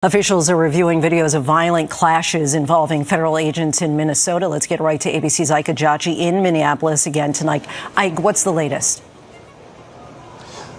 Officials are reviewing videos of violent clashes involving federal agents in Minnesota. Let's get right to ABC's Ike Ajachi in Minneapolis again tonight. Ike, what's the latest?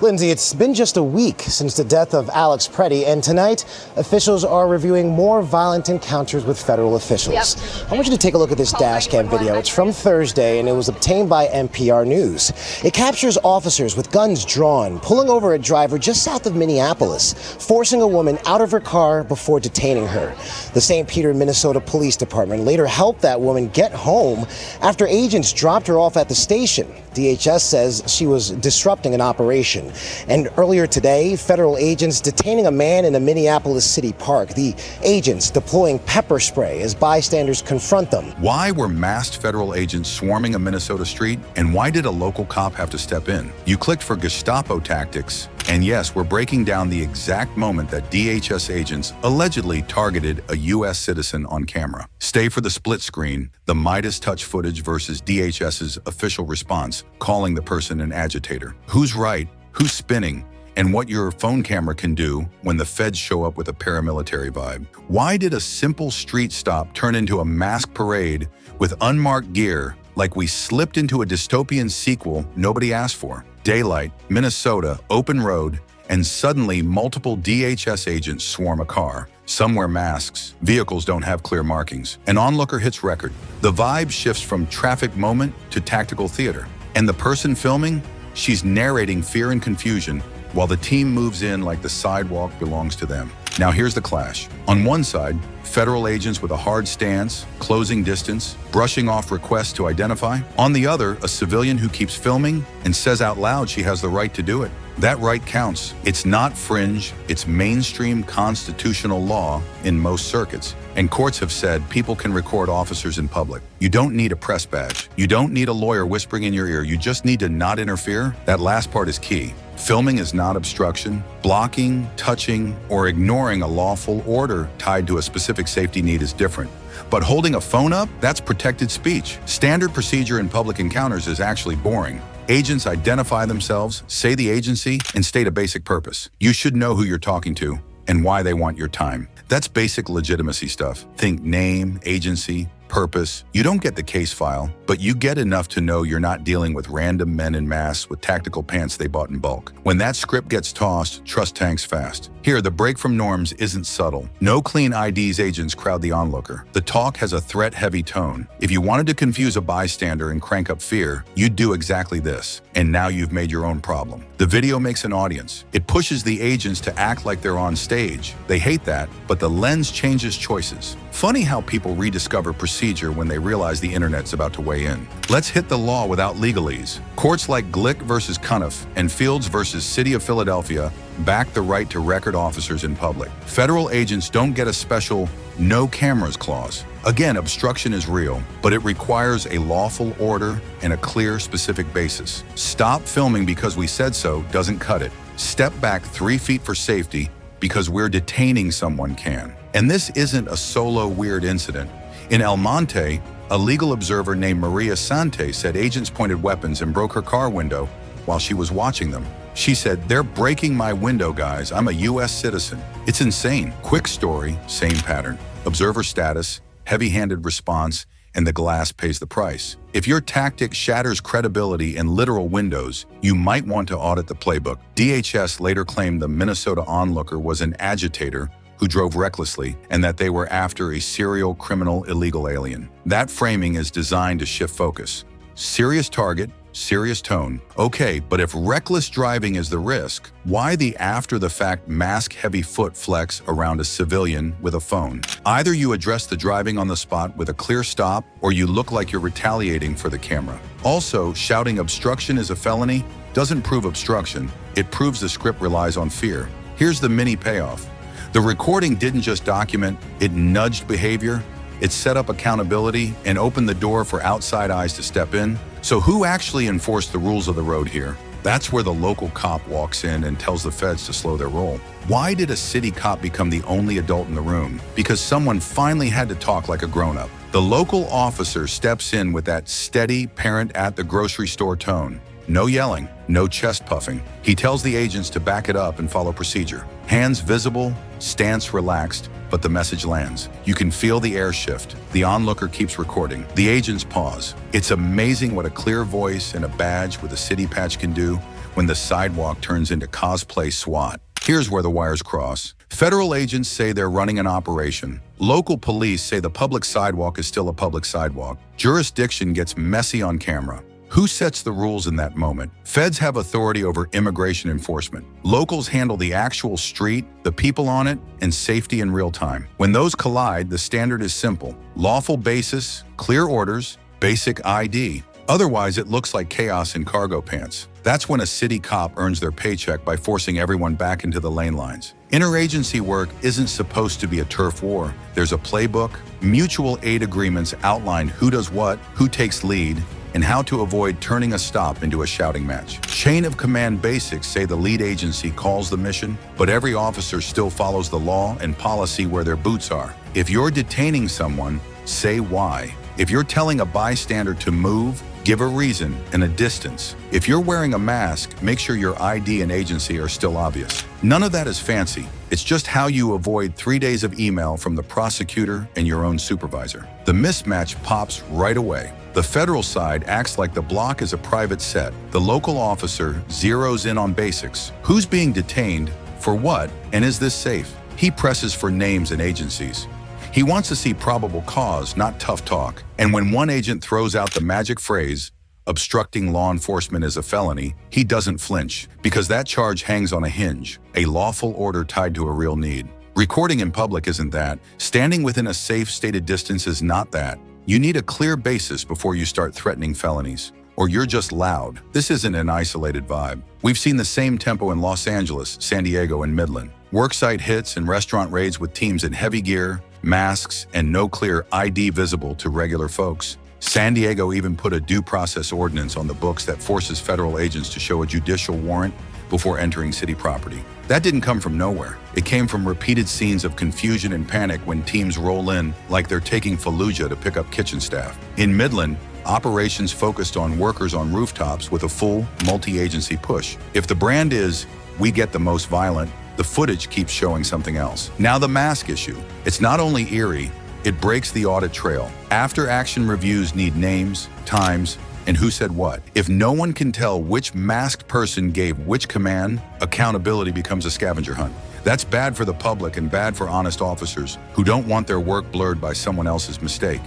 Lindsay, it's been just a week since the death of Alex Preddy, and tonight officials are reviewing more violent encounters with federal officials. I want you to take a look at this dash cam video. It's from Thursday, and it was obtained by NPR News. It captures officers with guns drawn, pulling over a driver just south of Minneapolis, forcing a woman out of her car before detaining her. The St. Peter, Minnesota Police Department later helped that woman get home after agents dropped her off at the station. DHS says she was disrupting an operation. And earlier today, federal agents detaining a man in a Minneapolis city park. The agents deploying pepper spray as bystanders confront them. Why were masked federal agents swarming a Minnesota street? And why did a local cop have to step in? You clicked for Gestapo tactics. And yes, we're breaking down the exact moment that DHS agents allegedly targeted a U.S. citizen on camera. Stay for the split screen, the Midas Touch footage versus DHS's official response, calling the person an agitator. Who's right, who's spinning, and what your phone camera can do when the feds show up with a paramilitary vibe. Why did a simple street stop turn into a masked parade with unmarked gear like we slipped into a dystopian sequel nobody asked for? Daylight, Minnesota, open road, and suddenly multiple DHS agents swarm a car. Some wear masks, vehicles don't have clear markings. An onlooker hits record. The vibe shifts from traffic moment to tactical theater. And the person filming, she's narrating fear and confusion while the team moves in like the sidewalk belongs to them. Now here's the clash. On one side, federal agents with a hard stance, closing distance, brushing off requests to identify. On the other, a civilian who keeps filming and says out loud she has the right to do it. That right counts. It's not fringe, it's mainstream constitutional law in most circuits. And courts have said people can record officers in public. You don't need a press badge. You don't need a lawyer whispering in your ear. You just need to not interfere. That last part is key. Filming is not obstruction. Blocking, touching, or ignoring a lawful order tied to a specific safety need is different. But holding a phone up, that's protected speech. Standard procedure in public encounters is actually boring. Agents identify themselves, say the agency, and state a basic purpose. You should know who you're talking to and why they want your time. That's basic legitimacy stuff. Think name, agency, purpose. You don't get the case file, but you get enough to know you're not dealing with random men in masks with tactical pants they bought in bulk. When that script gets tossed, trust tanks fast. Here, the break from norms isn't subtle. No clean IDs agents crowd the onlooker. The talk has a threat-heavy tone. If you wanted to confuse a bystander and crank up fear, you'd do exactly this. And now you've made your own problem. The video makes an audience. It pushes the agents to act like they're on stage. They hate that, but the lens changes choices. Funny how people rediscover procedure when they realize the internet's about to weigh in. Let's hit the law without legalese. Courts like Glick versus Cuniff and Fields versus City of Philadelphia back the right to record officers in public. Federal agents don't get a special no cameras clause. Again, obstruction is real, but it requires a lawful order and a clear, specific basis. Stop filming because we said so doesn't cut it. Step back 3 feet for safety because we're detaining someone can. And this isn't a solo weird incident. In El Monte, a legal observer named Maria Sante said agents pointed weapons and broke her car window while she was watching them. She said, "They're breaking my window, guys. I'm a U.S. citizen." It's insane. Quick story, same pattern. Observer status, heavy-handed response, and the glass pays the price. If your tactic shatters credibility in literal windows, you might want to audit the playbook. DHS later claimed the Minnesota onlooker was an agitator who drove recklessly and that they were after a serial criminal illegal alien. That framing is designed to shift focus. Serious target, serious tone. Okay, but if reckless driving is the risk, why the after-the-fact mask-heavy foot flex around a civilian with a phone? Either you address the driving on the spot with a clear stop, or you look like you're retaliating for the camera. Also, shouting obstruction is a felony doesn't prove obstruction. It proves the script relies on fear. Here's the mini payoff. The recording didn't just document, it nudged behavior. It set up accountability and opened the door for outside eyes to step in. So who actually enforced the rules of the road here? That's where the local cop walks in and tells the feds to slow their roll. Why did a city cop become the only adult in the room? Because someone finally had to talk like a grown-up. The local officer steps in with that steady parent at the grocery store tone. No yelling, no chest puffing. He tells the agents to back it up and follow procedure. Hands visible, stance relaxed, but the message lands. You can feel the air shift. The onlooker keeps recording. The agents pause. It's amazing what a clear voice and a badge with a city patch can do when the sidewalk turns into cosplay SWAT. Here's where the wires cross. Federal agents say they're running an operation. Local police say the public sidewalk is still a public sidewalk. Jurisdiction gets messy on camera. Who sets the rules in that moment? Feds have authority over immigration enforcement. Locals handle the actual street, the people on it, and safety in real time. When those collide, the standard is simple. Lawful basis, clear orders, basic ID. Otherwise, it looks like chaos in cargo pants. That's when a city cop earns their paycheck by forcing everyone back into the lane lines. Interagency work isn't supposed to be a turf war. There's a playbook. Mutual aid agreements outline who does what, who takes lead, and how to avoid turning a stop into a shouting match. Chain of command basics say the lead agency calls the mission, but every officer still follows the law and policy where their boots are. If you're detaining someone, say why. If you're telling a bystander to move, give a reason and a distance. If you're wearing a mask, make sure your ID and agency are still obvious. None of that is fancy. It's just how you avoid 3 days of email from the prosecutor and your own supervisor. The mismatch pops right away. The federal side acts like the block is a private set. The local officer zeroes in on basics. Who's being detained, for what, and is this safe? He presses for names and agencies. He wants to see probable cause, not tough talk. And when one agent throws out the magic phrase, obstructing law enforcement is a felony, he doesn't flinch, because that charge hangs on a hinge, a lawful order tied to a real need. Recording in public isn't that. Standing within a safe stated distance is not that. You need a clear basis before you start threatening felonies, or you're just loud. This isn't an isolated vibe. We've seen the same tempo in Los Angeles, San Diego, and Midland. Worksite hits and restaurant raids with teams in heavy gear, masks, and no clear ID visible to regular folks. San Diego even put a due process ordinance on the books that forces federal agents to show a judicial warrant before entering city property. That didn't come from nowhere. It came from repeated scenes of confusion and panic when teams roll in like they're taking Fallujah to pick up kitchen staff. In Midland, operations focused on workers on rooftops with a full multi-agency push. If the brand is, we get the most violent, the footage keeps showing something else. Now the mask issue. It's not only eerie, it breaks the audit trail. After-action reviews need names, times, and who said what. If no one can tell which masked person gave which command, accountability becomes a scavenger hunt. That's bad for the public and bad for honest officers who don't want their work blurred by someone else's mistake.